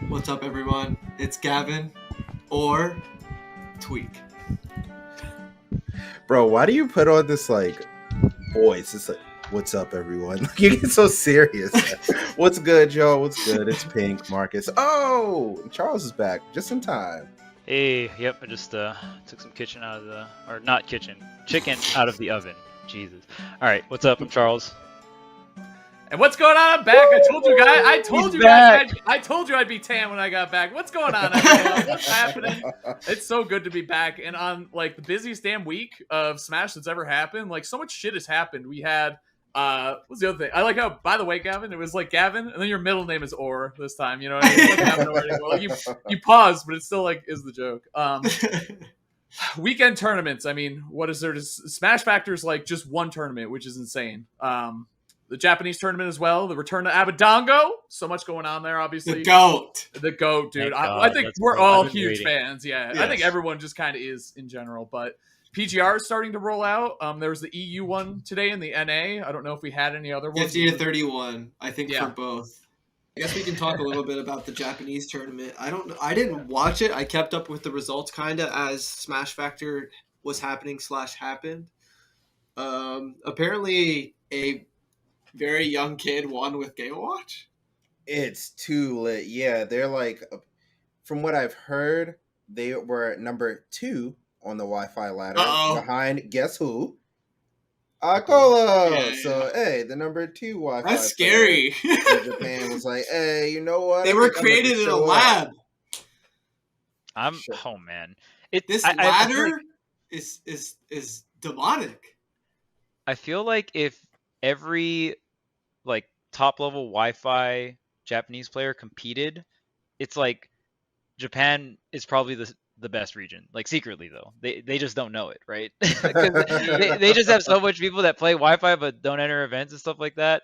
What's up, everyone? It's Gavin or Tweek. Bro, why do you put on this like voice? It's like, what's up, everyone? Like, you get so serious. What's good, y'all? What's good? It's Pink, Marcus. Oh, Charles is back just in time. Hey, yep, I just took some chicken out of the oven. Jesus. All right, what's up? I'm Charles. And what's going on? I'm back. I told you guys. I told you I'd be tan when I got back. What's going on, everyone? What's happening? It's so good to be back. And on like the busiest damn week of Smash that's ever happened, like so much shit has happened. We had what's the other thing? I like how, by the way, Gavin, it was like Gavin, and then your middle name is Or this time. You know what I mean? Like Gavin Or anymore. Like you pause, but it's still like is the joke. Weekend tournaments. I mean, what is there to SmashFactor is like just one tournament, which is insane. The Japanese tournament as well. The return to Abadango. So much going on there, obviously. The GOAT, dude. God, I think we're all huge waiting. fans. Yeah. Yes. I think everyone just kind of is in general. But PGR is starting to roll out. There was the EU one today and the NA. I don't know if we had any other ones. 50 to 31, I think, Yeah. for both. I guess we can talk a little bit about the Japanese tournament. I don't know. I didn't watch it. I kept up with the results kind of as SmashFactor was happened. Apparently, a very young kid won with Game Watch. It's too lit. Yeah, they're like, from what I've heard, they were number 2 on the Wi-Fi ladder behind guess who? Akola. Yeah. So hey, the number 2 Wi-Fi. That's scary. player in Japan was like, hey, you know what? They I were think I'm gonna created in a show up. lab. Oh man, This I feel ladder like- is demonic. I feel like if every like top level Wi-Fi Japanese player competed, it's like Japan is probably the best region. Like secretly though, they just don't know it, right? 'Cause they just have so much people that play Wi-Fi but don't enter events and stuff like that.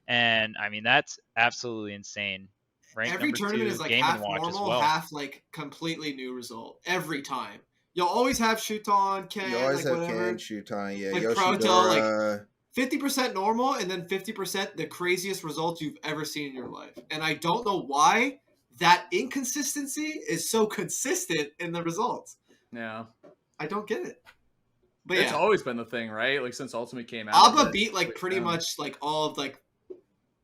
And I mean that's absolutely insane. Rank Every number tournament 2, is like Game half & Watch as normal, well. half like completely new result every time. You'll always have Shuton, Ken, You always like have whatever. Ken, Shuton, yeah, Like Proto, like- Yoshidora. 50% normal and then 50% the craziest results you've ever seen in your life. And I don't know why that inconsistency is so consistent in the results. Yeah. I don't get it. But It's yeah, always been the thing, right? Like since Ultimate came out. Abba but- beat like pretty Yeah. much like all of like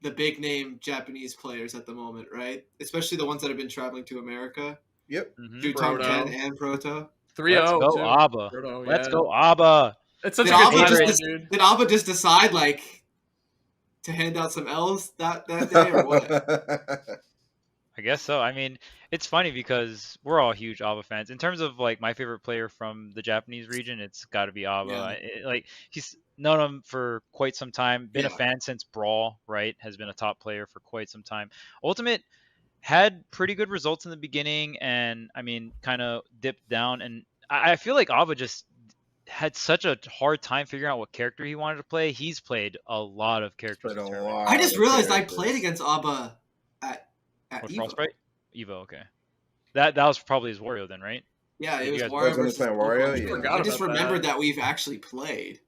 the big name Japanese players at the moment, right? Especially the ones that have been traveling to America. Yep. Mhm. Shuton, Proto. Ken, and Proto. 3-0. Let's go too. Abba. Proto, Let's yeah. go Abba. It's such Did a good Abba tournament, just dude. did Abba just decide like to hand out some L's that day or what? I guess so. I mean, it's funny because we're all huge Abba fans. In terms of like my favorite player from the Japanese region, it's got to be Abba. Yeah. Like he's known him for quite some time. Been a Yeah. fan since Brawl, right? Has been a top player for quite some time. Ultimate had pretty good results in the beginning, and I mean, kind of dipped down. And I feel like Abba just had such a hard time figuring out what character he wanted to play. He's played a lot of characters. Played in a tournament. lot. I just realized I characters. played against Abba at What, Evo. Frostbite? Evo, okay. That was probably his Wario then, right? Yeah, Did it you was guys- Wario That's when versus he played Pokemon. Wario, yeah. Forgot I just about remembered that. that we've actually played.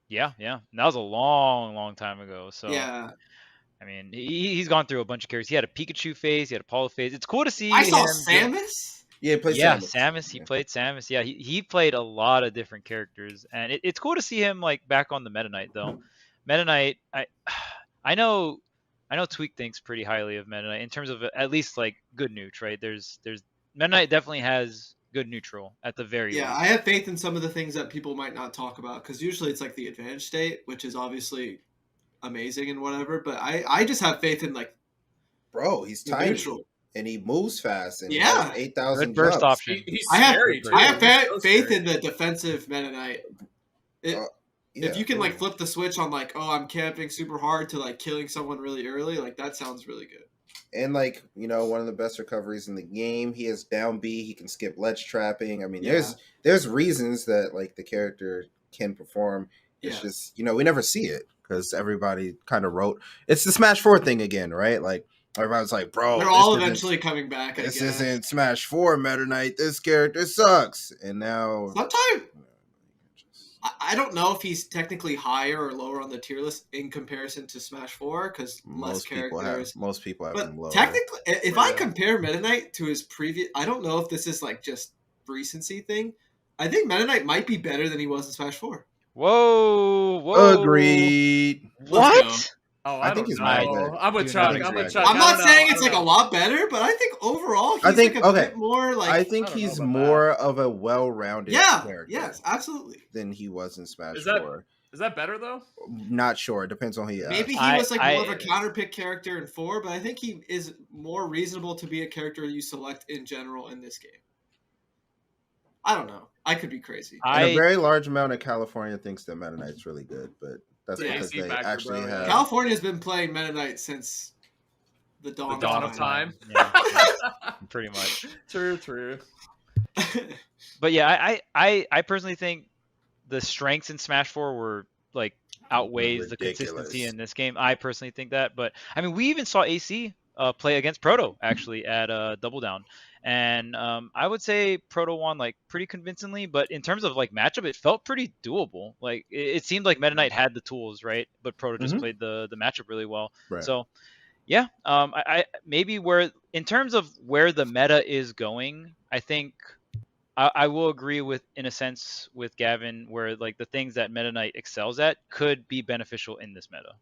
Yeah. And that was a long time ago. So Yeah, I mean, he's gone through a bunch of characters. He had a Pikachu phase, he had a Paulo phase. It's cool to see. I saw him do- Samus. Yeah, he played Yeah, Samus. Samus. He played Samus. Yeah, he played a lot of different characters, and it's cool to see him like back on the Meta Knight though. Meta Knight, I know Tweek thinks pretty highly of Meta Knight in terms of at least like good neutral, right? There's Meta Knight definitely has good neutral at the very Yeah, least. I have faith in some of the things that people might not talk about because usually it's like the advantage state, which is obviously amazing and whatever. But I just have faith in like Bro, he's the tiny. neutral. And he moves fast. And Yeah. he has 8,000 Good burst jumps. option. He's I have scary, too. I have He's so faith scary. in the defensive Meta Knight. Yeah, If you can like ooh. flip the switch on like, oh, I'm camping super hard to like killing someone really early, like that sounds really good. And like, you know, one of the best recoveries in the game. He has down B. He can skip ledge trapping. I mean, Yeah. there's reasons that like the character can perform. It's Yeah. just, you know, we never see it because everybody kind of wrote. It's the Smash 4 thing again, right? Like everyone's like, bro, They're this all isn't- eventually coming back. This I guess. isn't Smash 4 Meta Knight. This character sucks. And now Sometimes I don't know if he's technically higher or lower on the tier list in comparison to Smash 4 because less characters. Most people have But him lower. technically, if I compare Meta Knight to his previous, I don't know if this is like just recency thing. I think Meta Knight might be better than he was in Smash 4. Whoa. Agreed. What? Oh, I I think don't he's know. right there. I'm with Chuck. I'm with Chuck. I'm not saying it's I like don't a know. lot better, but I think overall he's I think- like a okay. bit more like. I think I don't know he's about more of a well-rounded yeah, character yes, absolutely. than he was in Smash Is that- 4. Is that better though? Not sure. It depends on who you ask. Maybe he was like more of a counter pick character in 4, but I think he is more reasonable to be a character you select in general in this game. I don't know. I could be crazy. And a very large amount of California thinks that Meta Knight's really good, but that's Yeah, because AC they factor, actually bro, have. California's been playing Meta Knight since the dawn of time. Yeah, pretty much. True. But yeah, I personally think the strengths in Smash 4 were like outweighs the consistency in this game. I personally think that, but I mean, we even saw AC play against Proto actually at Double Down, and I would say Proto won like pretty convincingly. But in terms of like matchup, it felt pretty doable. Like it seemed like Meta Knight had the tools, right? But Proto just played the matchup really well. Right. So yeah, I maybe where in terms of where the meta is going, I think I will agree with, in a sense, with Gavin, where like the things that Meta Knight excels at could be beneficial in this meta.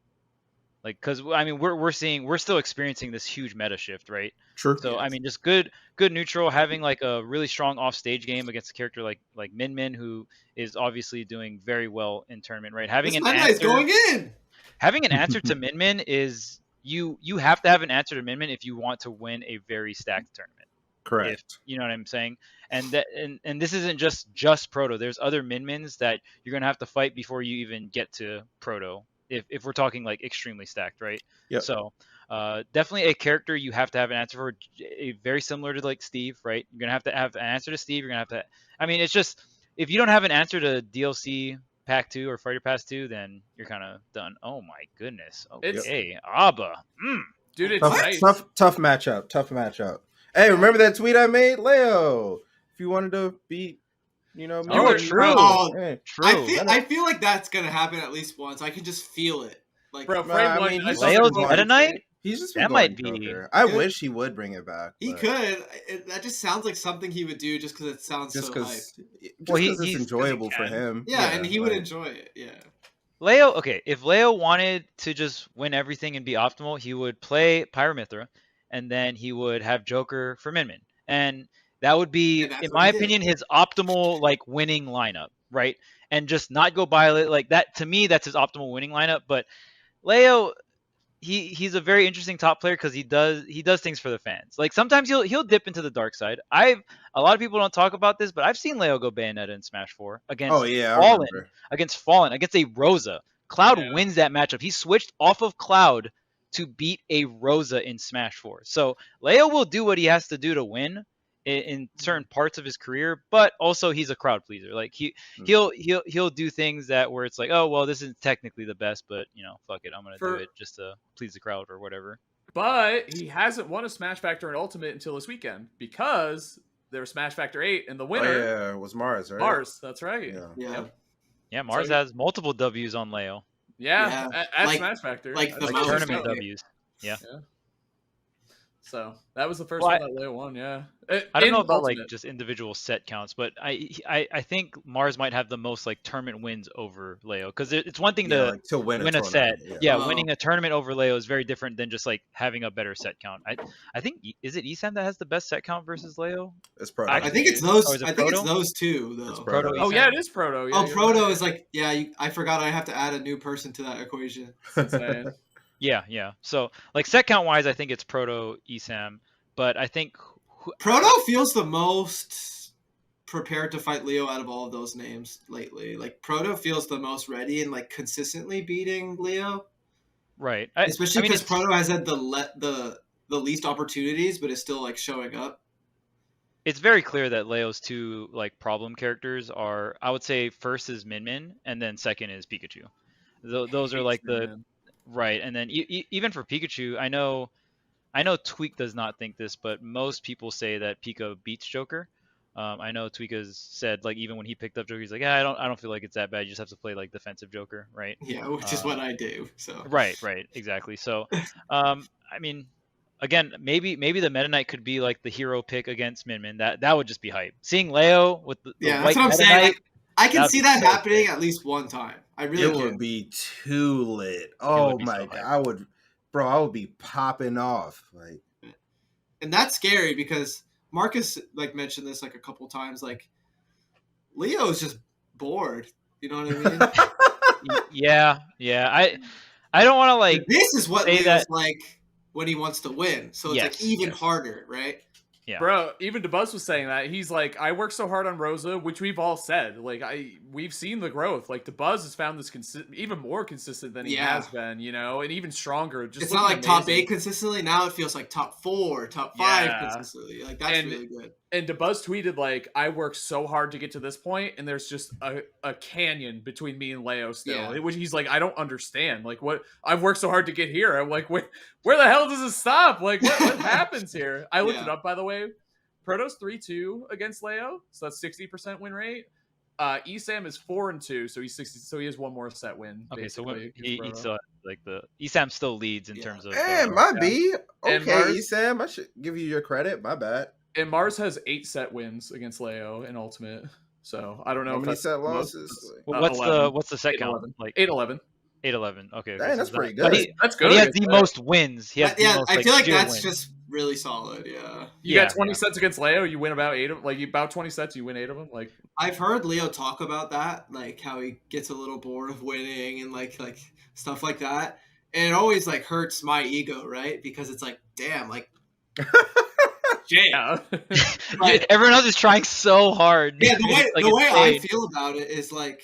Like, because I mean, we're still experiencing this huge meta shift, right? True. So I mean, just good neutral, having like a really strong off stage game against a character like Min Min, who is obviously doing very well in tournament, right? Having this an Meta Knight's answer, going in. having an answer to Min Min is you have to have an answer to Min Min if you want to win a very stacked tournament. Correct. You know what I'm saying? And that and this isn't just Proto. There's other Min-Mins that you're gonna have to fight before you even get to Proto. If we're talking like extremely stacked, right? Yep. So definitely a character you have to have an answer for. Very similar to like Steve, right? You're gonna have an answer to Steve. You're gonna have to. I mean, it's just if you don't have an answer to DLC Pack 2 or Fighter Pass 2, then you're kind of done. Oh my goodness. Okay, Abba. Dude, it's tough matchup. Hey, remember that tweet I made, Leo? If you wanted to beat, me, true. Hey. True. I feel like that's gonna happen at least once. I can just feel it. Like, bro, Leo's Meta Knight? He's just that might be. Joker. I wish he would bring it back. He could. That just sounds like something he would do, just because it sounds so hyped. Well, it's enjoyable for him. Yeah, and he would enjoy it. Yeah. Leo, okay, if Leo wanted to just win everything and be optimal, he would play Pyramithra, and then he would have Joker for Min Min. And that would be, in my opinion, his optimal, like, winning lineup, right? And just not go by, like, that, to me, that's his optimal winning lineup. But Leo, he's a very interesting top player because he does things for the fans. Like, sometimes he'll dip into the dark side. A lot of people don't talk about this, but I've seen Leo go Bayonetta in Smash 4 against Fallen, against a Rosa. Cloud wins that matchup. He switched off of Cloud to beat a Rosa in Smash 4. So Leo will do what he has to do to win in certain parts of his career, but also he's a crowd pleaser. Like he'll do things where it's like, oh well, this isn't technically the best, but fuck it, I'm gonna do it just to please the crowd or whatever. But he hasn't won a SmashFactor in Ultimate until this weekend because there was SmashFactor 8 and the winner was Mars, right? Mars, that's right. Yeah, Mars has multiple W's on Leo. Yeah, at like, SmashFactor. Like the tournament W's. Yeah. So that was the first one that Leo won, I don't know about like just individual set counts, but I think Mars might have the most like tournament wins over Leo, because it's one thing to win a set. Winning a tournament over Leo is very different than just like having a better set count. I think is it Esam that has the best set count versus Leo? It's Proto. I think it's those. I think it's those two though. Proto. Oh yeah, it is Proto. Yeah, Proto is like I forgot I have to add a new person to that equation. Yeah. So like set count wise, I think it's Proto, Esam, but I think Proto feels the most prepared to fight Leo out of all of those names lately. Like Proto feels the most ready and like consistently beating Leo. Right. Especially because Proto has had the least opportunities, but is still like showing up. It's very clear that Leo's two like problem characters are, I would say, first is Min Min, and then second is Pikachu. Those are like right, and then even for Pikachu, I know Tweek does not think this, but most people say that Pika beats Joker. I know Tweeka's said like even when he picked up Joker, he's like, yeah, I don't feel like it's that bad. You just have to play like defensive Joker, right? Yeah, which is what I do. So right, exactly. So, I mean, again, maybe the Meta Knight could be like the hero pick against Min Min. That would just be hype. Seeing Leo with the yeah, white that's what I'm Meta saying. Knight, I can see that so happening sick. at least one time. I really It can. would be too lit. Oh be my so god, hype. I would be popping off. Like, and that's scary because Marcus like mentioned this like a couple times. Like Leo's just bored. You know what I mean? yeah. I don't want to like. This is what say Leo's that- like when he wants to win. So it's like even harder, right? Yeah. Bro, even DeBuzz was saying that. He's like, I work so hard on Rosa, which we've all said. Like, we've seen the growth. Like, DeBuzz has found this even more consistent than he has been, you know, and even stronger. Just it's not like amazing. top 8 consistently. Now it feels like top 4, top 5 consistently. Like, that's really good. And DeBuzz tweeted, like, I worked so hard to get to this point, and there's just a canyon between me and Leo still. Which he's like, I don't understand. Like, what? I've worked so hard to get here. I'm like, where the hell does it stop? Like, what happens here? I looked it up, by the way. Proto's 3-2 against Leo, so that's 60% win rate. Esam is 4-2, so he's 60. So he has one more set win. Okay, so he still like the Esam still leads in terms of. my B. Okay, Mars, Esam, I should give you your credit. My bad. And Mars has 8 set wins against Leo in Ultimate. So I don't know how many set losses. What's the set count? 8-11. Like 8-11. 8-11. Okay, dang, that's pretty good. That's good. But he has the most wins. I feel like that's just really solid. Yeah. You got 20 sets against Leo. You win about 8 of like about 20 sets. You win 8 of them. Like I've heard Leo talk about that, like how he gets a little bored of winning and like stuff like that, and it always like hurts my ego, right? Because it's like, damn, like. Yeah. Everyone else is trying so hard. Yeah, the way I feel about it is like,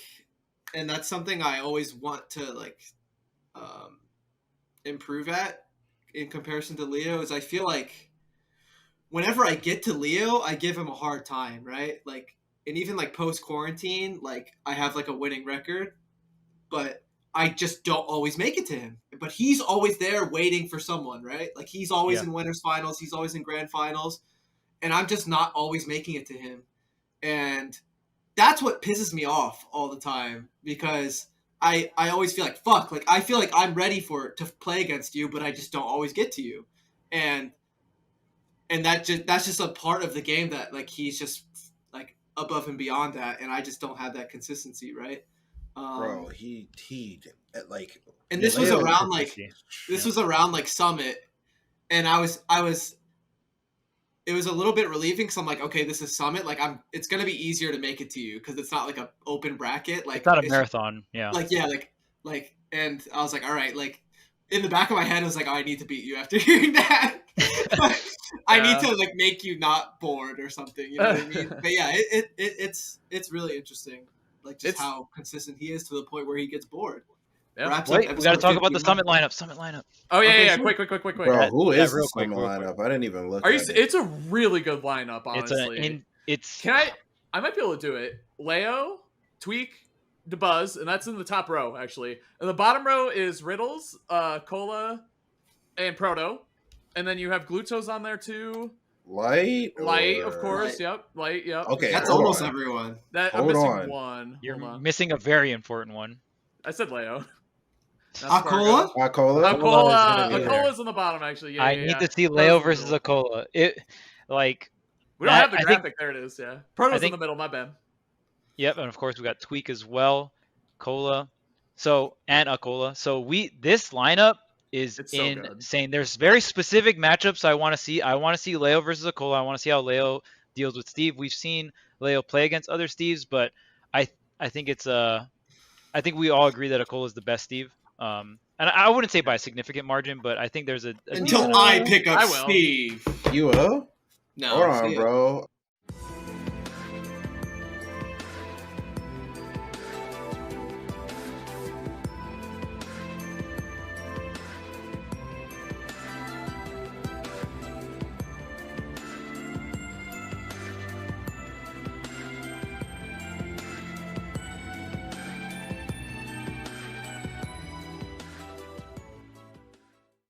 and that's something I always want to like improve at in comparison to Leo, is I feel like whenever I get to Leo, I give him a hard time, right? Like, and even like post quarantine, like I have like a winning record, but I just don't always make it to him. But he's always there waiting for someone, right? Like he's always in winners finals, he's always in grand finals, and I'm just not always making it to him. And that's what pisses me off all the time, because I always feel like, fuck, like I feel like I'm ready to play against you, but I just don't always get to you. And that's just a part of the game that like he's just like above and beyond that, and I just don't have that consistency, right? Bro, he like, and this was around like Summit, and it was a little bit relieving because I'm like, okay, this is Summit, like it's gonna be easier to make it to you because it's not like a open bracket, like it's not a marathon, and I was like, all right, like in the back of my head I was like, oh, I need to beat you after hearing that. I need to like make you not bored or something, you know what I mean? But yeah, it's really interesting, like just how consistent he is to the point where he gets bored. Yeah. Wait, we got to talk about the Summit lineup. Oh yeah, quick. Bro, who is the Summit lineup? I didn't even look. It's a really good lineup, honestly. I might be able to do it. Leo, Tweek, DeBuzz, and that's in the top row actually. And the bottom row is Riddles, Cola, and Proto, and then you have Glutos on there too. Light, of course. Light. Yep. Okay, that's almost everyone. I'm missing one. You're missing a very important one. I said Leo. Akola? Akola's on the bottom, actually. Yeah, I need to see Leo versus Akola. We don't have the graphic. There it is. Yeah, Proto's in the middle. My bad. Yep, and of course we got Tweek as well, Cola, and Akola. So this lineup is insane. There's very specific matchups I want to see. I want to see Leo versus Akola. I want to see how Leo deals with Steve. We've seen Leo play against other Steves, but I think I think we all agree that Akola is the best Steve. And I wouldn't say by a significant margin, but I think there's until I pick up Steve. You will? No. Hold on, bro.